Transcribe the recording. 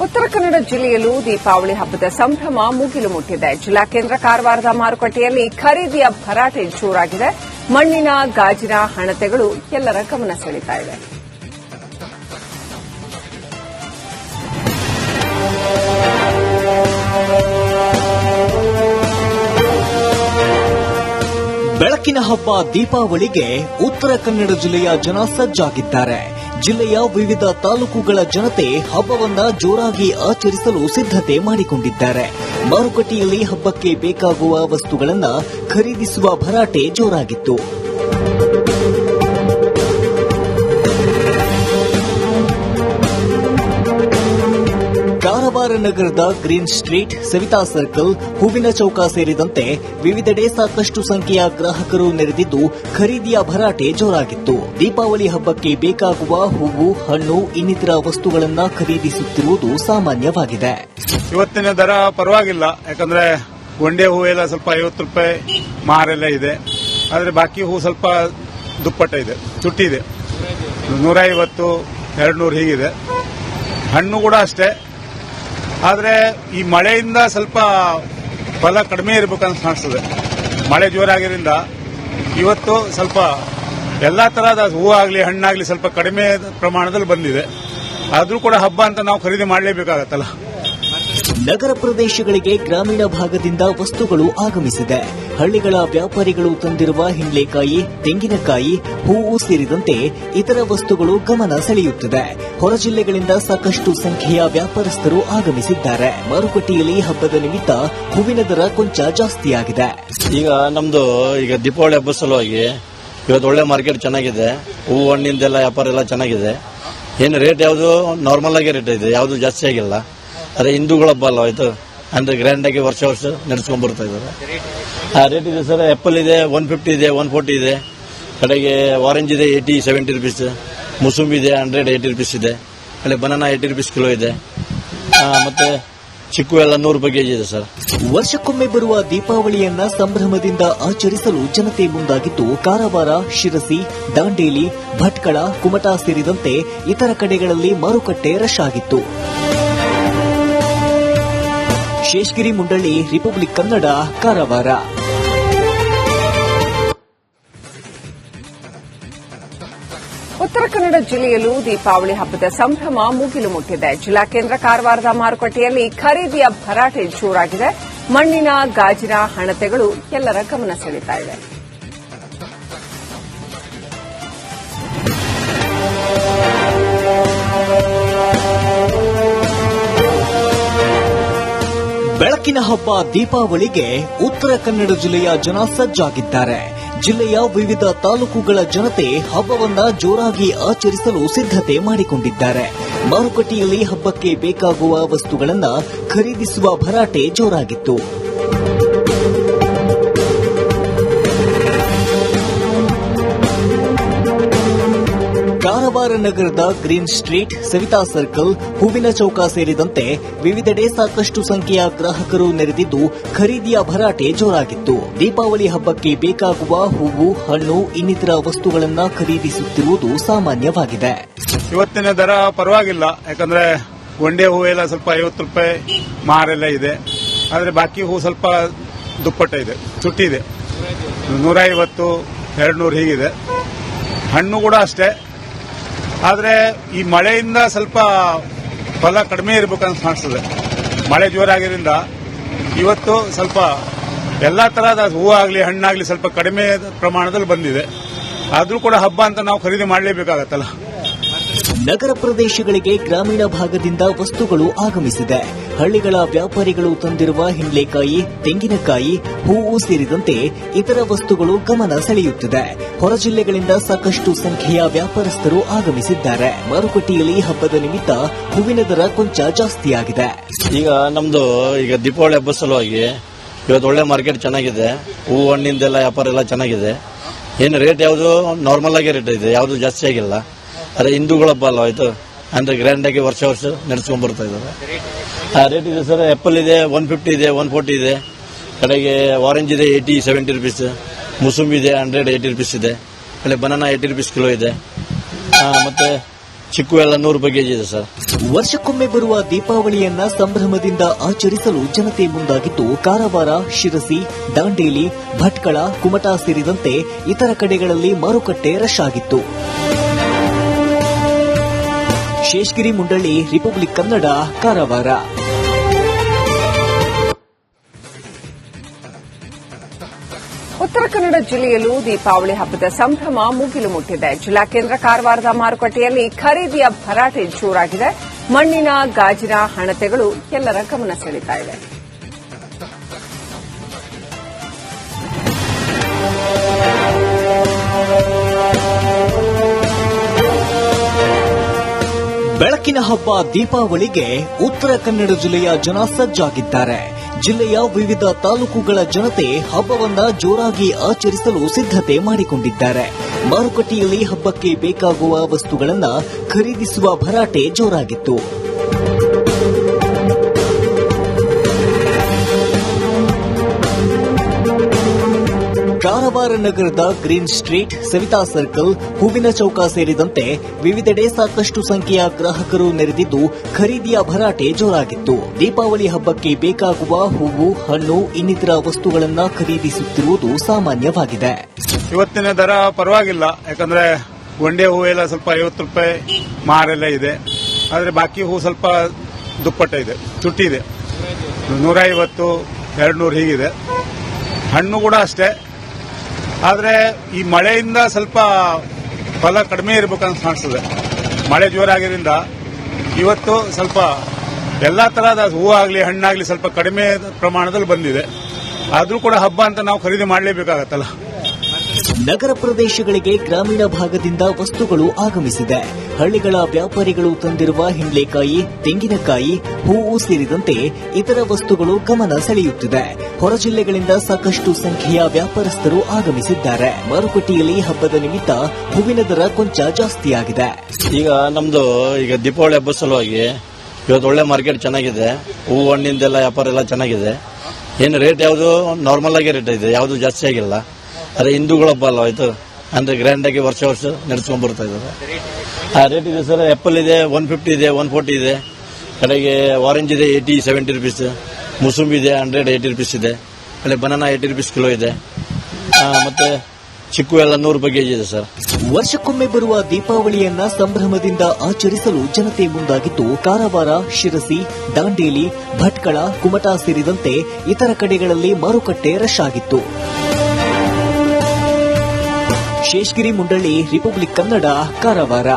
ಉತ್ತರ ಕನ್ನಡ ಜಿಲ್ಲೆಯಲ್ಲೂ ದೀಪಾವಳಿ ಹಬ್ಬದ ಸಂಭ್ರಮ ಮುಗಿಲು ಮುಟ್ಟಿದೆ. ಜಿಲ್ಲಾ ಕೇಂದ್ರ ಕಾರವಾರದ ಮಾರುಕಟ್ಟೆಯಲ್ಲಿ ಖರೀದಿಯ ಭರಾಟೆ ಜೋರಾಗಿದೆ. ಮಣ್ಣಿನ ಗಾಜಿನ ಹಣತೆಗಳು ಎಲ್ಲರ ಗಮನ ಸೆಳೀತಾ ಇವೆ. ಬೆಳಕಿನ ಹಬ್ಬ ದೀಪಾವಳಿಗೆ ಉತ್ತರ ಕನ್ನಡ ಜಿಲ್ಲೆಯ ಜನ ಸಜ್ಜಾಗಿದ್ದಾರೆ. ಜಿಲ್ಲೆಯ ವಿವಿಧ ತಾಲೂಕುಗಳ ಜನತೆ ಹಬ್ಬವನ್ನ ಜೋರಾಗಿ ಆಚರಿಸಲು ಸಿದ್ದತೆ ಮಾಡಿಕೊಂಡಿದ್ದಾರೆ. ಮಾರುಕಟ್ಟೆಯಲ್ಲಿ ಹಬ್ಬಕ್ಕೆ ಬೇಕಾಗುವ ವಸ್ತುಗಳನ್ನು ಖರೀದಿಸುವ ಭರಾಟೆ ಜೋರಾಗಿತ್ತು. ಕಾರವಾರ ನಗರದ ಗ್ರೀನ್ ಸ್ಟ್ರೀಟ್, ಸವಿತಾ ಸರ್ಕಲ್, ಹೂವಿನ ಚೌಕ ಸೇರಿದಂತೆ ವಿವಿಧೆಡೆ ಸಾಕಷ್ಟು ಸಂಖ್ಯೆಯ ಗ್ರಾಹಕರು ನೆರೆದಿದ್ದು ಖರೀದಿಯ ಭರಾಟೆ ಜೋರಾಗಿತ್ತು. ದೀಪಾವಳಿ ಹಬ್ಬಕ್ಕೆ ಬೇಕಾಗುವ ಹೂವು, ಹಣ್ಣು ಇನ್ನಿತರ ವಸ್ತುಗಳನ್ನು ಖರೀದಿಸುತ್ತಿರುವುದು ಸಾಮಾನ್ಯವಾಗಿದೆ. ಇವತ್ತಿನ ದರ ಪರವಾಗಿಲ್ಲ, ಯಾಕಂದ್ರೆ ಗೊಂಡೆ ಹೂ ಎಲ್ಲ ಸ್ವಲ್ಪ 50 ರೂಪಾಯಿ ಮಾರೆಲ್ಲ ಇದೆ. ಆದ್ರೆ ಬಾಕಿ ಹೂ ಸ್ವಲ್ಪ ದುಪ್ಪಟ್ಟ ಇದೆ, ಚುಟ್ಟಿದೆ, 150, 200 ಹೀಗಿದೆ. ಹಣ್ಣು ಕೂಡ ಅಷ್ಟೇ. ಆದ್ರೆ ಈ ಮಳೆಯಿಂದ ಸ್ವಲ್ಪ ಫಲ ಕಡಿಮೆ ಇರಬೇಕಂತ ಕಾಣಿಸ್ತದೆ. ಮಳೆ ಜೋರಾಗಿರಿಂದ ಇವತ್ತು ಸ್ವಲ್ಪ ಎಲ್ಲಾ ತರಹದ ಹೂವಾಗ್ಲಿ ಹಣ್ಣಾಗ್ಲಿ ಸ್ವಲ್ಪ ಕಡಿಮೆ ಪ್ರಮಾಣದಲ್ಲಿ ಬಂದಿದೆ. ಆದ್ರೂ ಕೂಡ ಹಬ್ಬ ಅಂತ ನಾವು ಖರೀದಿ ಮಾಡಲೇಬೇಕಾಗತ್ತಲ್ಲ. ನಗರ ಪ್ರದೇಶಗಳಿಗೆ ಗ್ರಾಮೀಣ ಭಾಗದಿಂದ ವಸ್ತುಗಳು ಆಗಮಿಸಿದೆ. ಹಳ್ಳಿಗಳ ವ್ಯಾಪಾರಿಗಳು ತಂದಿರುವ ಹಿಂಡ್ಲೆಕಾಯಿ, ತೆಂಗಿನಕಾಯಿ, ಹೂವು ಸೇರಿದಂತೆ ಇತರ ವಸ್ತುಗಳು ಗಮನ ಸೆಳೆಯುತ್ತಿದೆ. ಹೊರ ಜಿಲ್ಲೆಗಳಿಂದ ಸಾಕಷ್ಟು ಸಂಖ್ಯೆಯ ವ್ಯಾಪಾರಸ್ಥರು ಆಗಮಿಸಿದ್ದಾರೆ. ಮಾರುಕಟ್ಟೆಯಲ್ಲಿ ಹಬ್ಬದ ನಿಮಿತ್ತ ಹೂವಿನ ದರ ಕೊಂಚ ಜಾಸ್ತಿಯಾಗಿದೆ. ಈಗ ದೀಪಾವಳಿ ಹಬ್ಬದ ಸಲುವಾಗಿ ಇವತ್ತು ಒಳ್ಳೆ ಮಾರ್ಕೆಟ್ ಚೆನ್ನಾಗಿದೆ. ಹೂವು ಹಣ್ಣಿಂದೆಲ್ಲ ವ್ಯಾಪಾರ ಎಲ್ಲ ಚೆನ್ನಾಗಿದೆ. ಏನು ರೇಟ್ ಯಾವುದು ನಾರ್ಮಲ್ ಆಗಿ ರೇಟ್ ಇದೆ, ಯಾವುದು ಜಾಸ್ತಿ ಆಗಿಲ್ಲ. ಅದೇ ಹಿಂದೂಗಳ ಹಬ್ಬ ಅಲ್ಲ ಇದು, ಅಂದ್ರೆ ಗ್ರ್ಯಾಂಡ್ ಆಗಿ ವರ್ಷ ನಡೆಸ್ಕೊಂಡ್ ಬರ್ತಾ ಇದ್ದಾರೆ. ರೇಟ್ ಇದೆ ಸರ್. ಆಪಲ್ ಇದೆ 150 ಇದೆ, 140 ಇದೆ. ಕಡೆಗೆ ಆರೆಂಜ್ ಇದೆ 80-70 ರೂಪೀಸ್. ಮುಸುಂಬಿ ಇದೆ 180 ರೂಪೀಸ್ ಇದೆ. ಕಡೆ ಬನಾನಾ 80 ರೂಪೀಸ್ ಕಿಲೋ ಇದೆ. ಮತ್ತೆ ಚಿಕ್ಕು ಎಲ್ಲ 100 ರೂಪಾಯಿ ಕೆಜಿ ಇದೆ ಸರ್. ವರ್ಷಕ್ಕೊಮ್ಮೆ ಬರುವ ದೀಪಾವಳಿಯನ್ನ ಸಂಭ್ರಮದಿಂದ ಆಚರಿಸಲು ಜನತೆ ಮುಂದಾಗಿದ್ದು ಕಾರವಾರ, ಶಿರಸಿ, ದಾಂಡೇಲಿ, ಭಟ್ಕಳ, ಕುಮಟಾ ಸೇರಿದಂತೆ ಇತರ ಕಡೆಗಳಲ್ಲಿ ಮಾರುಕಟ್ಟೆ ರಶ್ ಆಗಿತ್ತು. ಶೇಷಗಿರಿ ಮುಂಡಳ್ಳಿ, ರಿಪಬ್ಲಿಕ್ ಕನ್ನಡ, ಕಾರವಾರ. ಉತ್ತರ ಕನ್ನಡ ಜಿಲ್ಲೆಯಲ್ಲೂ ದೀಪಾವಳಿ ಹಬ್ಬದ ಸಂಭ್ರಮ ಮುಗಿಲು ಮುಟ್ಟಿದೆ. ಜಿಲ್ಲಾ ಕೇಂದ್ರ ಕಾರವಾರದ ಮಾರುಕಟ್ಟೆಯಲ್ಲಿ ಖರೀದಿಯ ಭರಾಟೆ ಜೋರಾಗಿದೆ. ಮಣ್ಣಿನ ಗಾಜಿನ ಹಣತೆಗಳು ಎಲ್ಲರ ಗಮನ ಸೆಳೀತಾ ಇವೆ. ಬೆಳಕಿನ ಹಬ್ಬ ದೀಪಾವಳಿಗೆ ಉತ್ತರ ಕನ್ನಡ ಜಿಲ್ಲೆಯ ಜನ ಸಜ್ಜಾಗಿದ್ದಾರೆ. ಜಿಲ್ಲೆಯ ವಿವಿಧ ತಾಲೂಕುಗಳ ಜನತೆ ಹಬ್ಬವನ್ನ ಜೋರಾಗಿ ಆಚರಿಸಲು ಸಿದ್ದತೆ ಮಾಡಿಕೊಂಡಿದ್ದಾರೆ. ಮಾರುಕಟ್ಟೆಯಲ್ಲಿ ಹಬ್ಬಕ್ಕೆ ಬೇಕಾಗುವ ವಸ್ತುಗಳನ್ನು ಖರೀದಿಸುವ ಭರಾಟೆ ಜೋರಾಗಿತ್ತು. ಕಾರವಾರ ನಗರದ ಗ್ರೀನ್ ಸ್ಟ್ರೀಟ್, ಸವಿತಾ ಸರ್ಕಲ್, ಹೂವಿನ ಚೌಕ ಸೇರಿದಂತೆ ವಿವಿಧೆಡೆ ಸಾಕಷ್ಟು ಸಂಖ್ಯೆಯ ಗ್ರಾಹಕರು ನೆರೆದಿದ್ದು ಖರೀದಿಯ ಭರಾಟೆ ಜೋರಾಗಿತ್ತು. ದೀಪಾವಳಿ ಹಬ್ಬಕ್ಕೆ ಬೇಕಾಗುವ ಹೂವು, ಹಣ್ಣು ಇನ್ನಿತರ ವಸ್ತುಗಳನ್ನು ಖರೀದಿಸುತ್ತಿರುವುದು ಸಾಮಾನ್ಯವಾಗಿದೆ. ಇವತ್ತಿನ ದರ ಪರವಾಗಿಲ್ಲ, ಯಾಕಂದ್ರೆ ಗೊಂಡೆ ಹೂ ಎಲ್ಲ ಸ್ವಲ್ಪ 50 ರೂಪಾಯಿ ಮಾರೆಲ್ಲ ಇದೆ. ಆದ್ರೆ ಬಾಕಿ ಹೂ ಸ್ವಲ್ಪ ದುಪ್ಪಟ್ಟ ಇದೆ, ಚುಟ್ಟಿದೆ, 150, 200 ಹೀಗಿದೆ. ಹಣ್ಣು ಕೂಡ ಅಷ್ಟೇ. ಆದ್ರೆ ಈ ಮಳೆಯಿಂದ ಸ್ವಲ್ಪ ಫಲ ಕಡಿಮೆ ಇರಬೇಕಂತ ಕಾಣಿಸ್ತದೆ. ಮಳೆ ಜೋರಾಗಿರಿಂದ ಇವತ್ತು ಸ್ವಲ್ಪ ಎಲ್ಲಾ ತರಹದ ಹೂವಾಗ್ಲಿ ಹಣ್ಣಾಗ್ಲಿ ಸ್ವಲ್ಪ ಕಡಿಮೆ ಪ್ರಮಾಣದಲ್ಲಿ ಬಂದಿದೆ. ಆದ್ರೂ ಕೂಡ ಹಬ್ಬ ಅಂತ ನಾವು ಖರೀದಿ ಮಾಡಲೇಬೇಕಾಗತ್ತಲ್ಲ. ನಗರ ಪ್ರದೇಶಗಳಿಗೆ ಗ್ರಾಮೀಣ ಭಾಗದಿಂದ ವಸ್ತುಗಳು ಆಗಮಿಸಿದೆ. ಹಳ್ಳಿಗಳ ವ್ಯಾಪಾರಿಗಳು ತಂದಿರುವ ಹಿಂಡ್ಲೆಕಾಯಿ, ತೆಂಗಿನಕಾಯಿ, ಹೂವು ಸೇರಿದಂತೆ ಇತರ ವಸ್ತುಗಳು ಗಮನ ಸೆಳೆಯುತ್ತಿದೆ. ಹೊರ ಜಿಲ್ಲೆಗಳಿಂದ ಸಾಕಷ್ಟು ಸಂಖ್ಯೆಯ ವ್ಯಾಪಾರಸ್ಥರು ಆಗಮಿಸಿದ್ದಾರೆ. ಮಾರುಕಟ್ಟೆಯಲ್ಲಿ ಹಬ್ಬದ ನಿಮಿತ್ತ ಹೂವಿನ ದರ ಕೊಂಚ ಜಾಸ್ತಿಯಾಗಿದೆ. ಈಗ ದೀಪಾವಳಿ ಹಬ್ಬದ ಸಲುವಾಗಿ ಇವತ್ತು ಒಳ್ಳೆ ಮಾರ್ಕೆಟ್ ಚೆನ್ನಾಗಿದೆ. ಹೂವು ಹಣ್ಣಿಂದೆಲ್ಲ ವ್ಯಾಪಾರ ಎಲ್ಲ ಚೆನ್ನಾಗಿದೆ. ಏನು ರೇಟ್ ಯಾವುದು ನಾರ್ಮಲ್ ಆಗಿ ರೇಟ್ ಇದೆ, ಯಾವುದು ಜಾಸ್ತಿ ಆಗಿಲ್ಲ. ಅದೇ ಹಿಂದೂಗಳ ಹಬ್ಬ ಅಲ್ಲ ಇದು, ಅಂದ್ರೆ ಗ್ರ್ಯಾಂಡ್ ಆಗಿ ವರ್ಷ ನಡೆಸ್ಕೊಂಡ್ ಬರ್ತಾ ಇದ್ದಾರೆ. ರೇಟ್ ಇದೆ ಸರ್. ಆಪಲ್ ಇದೆ 150 ಇದೆ, 140 ಇದೆ. ಕಡೆಗೆ ಆರೆಂಜ್ ಇದೆ 80-70 ರೂಪೀಸ್. ಮುಸುಂಬಿ ಇದೆ 180 ರೂಪೀಸ್ ಇದೆ. ಕಡೆ ಬನಾನಾ 80 ರೂಪೀಸ್ ಕಿಲೋ ಇದೆ. ಮತ್ತೆ ಚಿಕ್ಕು ಎಲ್ಲ 100 ರೂಪಾಯಿ ಕೆಜಿ ಇದೆ ಸರ್. ವರ್ಷಕ್ಕೊಮ್ಮೆ ಬರುವ ದೀಪಾವಳಿಯನ್ನ ಸಂಭ್ರಮದಿಂದ ಆಚರಿಸಲು ಜನತೆ ಮುಂದಾಗಿದ್ದು, ಕಾರವಾರ, ಶಿರಸಿ, ದಾಂಡೇಲಿ, ಭಟ್ಕಳ, ಕುಮಟಾ ಸೇರಿದಂತೆ ಇತರ ಕಡೆಗಳಲ್ಲಿ ಮಾರುಕಟ್ಟೆ ರಶ್ ಆಗಿತ್ತು. ಶೇಷಗಿರಿ ಮುಂಡಳ್ಳಿ, ರಿಪಬ್ಲಿಕ್ ಕನ್ನಡ, ಕಾರವಾರ. ಉತ್ತರ ಕನ್ನಡ ಜಿಲ್ಲೆಯಲ್ಲೂ ದೀಪಾವಳಿ ಹಬ್ಬದ ಸಂಭ್ರಮ ಮುಗಿಲು ಮುಟ್ಟಿದೆ. ಜಿಲ್ಲಾ ಕೇಂದ್ರ ಕಾರವಾರದ ಮಾರುಕಟ್ಟೆಯಲ್ಲಿ ಖರೀದಿಯ ಭರಾಟೆ ಜೋರಾಗಿದೆ. ಮಣ್ಣಿನ, ಗಾಜಿನ ಹಣತೆಗಳು ಎಲ್ಲರ ಗಮನ ಸೆಳೀತಾ ಇವೆ. ಬೆಳಕಿನ ಹಬ್ಬ ದೀಪಾವಳಿಗೆ ಉತ್ತರ ಕನ್ನಡ ಜಿಲ್ಲೆಯ ಜನ ಸಜ್ಜಾಗಿದ್ದಾರೆ. ಜಿಲ್ಲೆಯ ವಿವಿಧ ತಾಲೂಕುಗಳ ಜನತೆ ಹಬ್ಬವನ್ನ ಜೋರಾಗಿ ಆಚರಿಸಲು ಸಿದ್ಧತೆ ಮಾಡಿಕೊಂಡಿದ್ದಾರೆ. ಮಾರುಕಟ್ಟೆಯಲ್ಲಿ ಹಬ್ಬಕ್ಕೆ ಬೇಕಾಗುವ ವಸ್ತುಗಳನ್ನು ಖರೀದಿಸುವ ಭರಾಟೆ ಜೋರಾಗಿತ್ತು. ಕಾರವಾರ ನಗರದ ಗ್ರೀನ್ ಸ್ಟ್ರೀಟ್, ಸವಿತಾ ಸರ್ಕಲ್, ಹೂವಿನ ಚೌಕ ಸೇರಿದಂತೆ ವಿವಿಧೆಡೆ ಸಾಕಷ್ಟು ಸಂಖ್ಯೆಯ ಗ್ರಾಹಕರು ನೆರೆದಿದ್ದು ಖರೀದಿಯ ಭರಾಟೆ ಜೋರಾಗಿತ್ತು. ದೀಪಾವಳಿ ಹಬ್ಬಕ್ಕೆ ಬೇಕಾಗುವ ಹೂವು, ಹಣ್ಣು ಇನ್ನಿತರ ವಸ್ತುಗಳನ್ನು ಖರೀದಿಸುತ್ತಿರುವುದು ಸಾಮಾನ್ಯವಾಗಿದೆ. ಇವತ್ತಿನ ದರ ಪರವಾಗಿಲ್ಲ, ಯಾಕಂದ್ರೆ ಗೊಂಡೆ ಹೂ ಎಲ್ಲ ಸ್ವಲ್ಪ 50 ರೂಪಾಯಿ ಮಾರೆಲ್ಲ ಇದೆ. ಆದ್ರೆ ಬಾಕಿ ಹೂ ಸ್ವಲ್ಪ ದುಪ್ಪಟ್ಟ ಇದೆ, ತುಟ್ಟಿ ಇದೆ, 150, 200 ಹೀಗಿದೆ. ಹಣ್ಣು ಕೂಡ ಅಷ್ಟೇ. ಆದ್ರೆ ಈ ಮಳೆಯಿಂದ ಸ್ವಲ್ಪ ಫಲ ಕಡಿಮೆ ಇರಬೇಕಂತ ಕಾಣಿಸ್ತದೆ. ಮಳೆ ಜೋರಾಗಿದ್ದರಿಂದ ಇವತ್ತು ಸ್ವಲ್ಪ ಎಲ್ಲಾ ತರಹದ ಹೂವಾಗ್ಲಿ ಹಣ್ಣಾಗ್ಲಿ ಸ್ವಲ್ಪ ಕಡಿಮೆ ಪ್ರಮಾಣದಲ್ಲಿ ಬಂದಿದೆ. ಆದ್ರೂ ಕೂಡ ಹಬ್ಬ ಅಂತ ನಾವು ಖರೀದಿ ಮಾಡಲೇಬೇಕಾಗತ್ತಲ್ಲ. ನಗರ ಪ್ರದೇಶಗಳಿಗೆ ಗ್ರಾಮೀಣ ಭಾಗದಿಂದ ವಸ್ತುಗಳು ಆಗಮಿಸಿದೆ. ಹಳ್ಳಿಗಳ ವ್ಯಾಪಾರಿಗಳು ತಂದಿರುವ ಹಿಂಡ್ಲೆಕಾಯಿ, ತೆಂಗಿನಕಾಯಿ, ಹೂವು ಸೇರಿದಂತೆ ಇತರ ವಸ್ತುಗಳು ಗಮನ ಸೆಳೆಯುತ್ತಿದೆ. ಹೊರ ಜಿಲ್ಲೆಗಳಿಂದ ಸಾಕಷ್ಟು ಸಂಖ್ಯೆಯ ವ್ಯಾಪಾರಸ್ಥರು ಆಗಮಿಸಿದ್ದಾರೆ. ಮಾರುಕಟ್ಟೆಯಲ್ಲಿ ಹಬ್ಬದ ನಿಮಿತ್ತ ಹೂವಿನ ದರ ಕೊಂಚ ಜಾಸ್ತಿಯಾಗಿದೆ. ಈಗ ದೀಪಾವಳಿ ಹಬ್ಬದ ಸಲುವಾಗಿ ಇವತ್ತು ಒಳ್ಳೆ ಮಾರ್ಕೆಟ್ ಚೆನ್ನಾಗಿದೆ. ಹೂವು ಹಣ್ಣಿಂದೆಲ್ಲ ವ್ಯಾಪಾರ ಎಲ್ಲ ಚೆನ್ನಾಗಿದೆ. ಏನು ರೇಟ್ ಯಾವುದು ನಾರ್ಮಲ್ ಆಗಿ ರೇಟ್ ಇದೆ, ಯಾವುದು ಜಾಸ್ತಿ ಆಗಿಲ್ಲ. ಅದೇ ಹಿಂದೂಗಳ ಹಬ್ಬ ಅಲ್ವಾ ಇದು, ಅಂದ್ರೆ ಗ್ರ್ಯಾಂಡ್ ಆಗಿ ವರ್ಷ ನಡೆಸ್ಕೊಂಡ್ ಬರ್ತಾ ಇದ್ದಾರೆ. ಆ ರೇಟ್ ಇದೆ ಸರ್. ಆಪಲ್ ಇದೆ 150 ಇದೆ, 140 ಇದೆ. ಕಡೆಗೆ ಆರೆಂಜ್ ಇದೆ 80-70 ರೂಪೀಸ್. ಮುಸುಂಬಿ ಇದೆ 180 ರೂಪೀಸ್ ಇದೆ. ಕಡೆ ಬನಾನಾ 80 ರೂಪೀಸ್ ಕಿಲೋ ಇದೆ. ಮತ್ತೆ ಚಿಕ್ಕು ಎಲ್ಲ 100 ರೂಪಾಯಿ ಕೆಜಿ ಇದೆ ಸರ್. ವರ್ಷಕ್ಕೊಮ್ಮೆ ಬರುವ ದೀಪಾವಳಿಯನ್ನ ಸಂಭ್ರಮದಿಂದ ಆಚರಿಸಲು ಜನತೆ ಮುಂದಾಗಿದ್ದು, ಕಾರವಾರ, ಶಿರಸಿ, ದಾಂಡೇಲಿ, ಭಟ್ಕಳ, ಕುಮಟಾ ಸೇರಿದಂತೆ ಇತರ ಕಡೆಗಳಲ್ಲಿ ಮಾರುಕಟ್ಟೆ ರಶ್ ಆಗಿತ್ತು. ಶೇಷಗಿರಿ ಮುಂಡಳ್ಳಿ, ರಿಪಬ್ಲಿಕ್ ಕನ್ನಡ, ಕಾರವಾರ.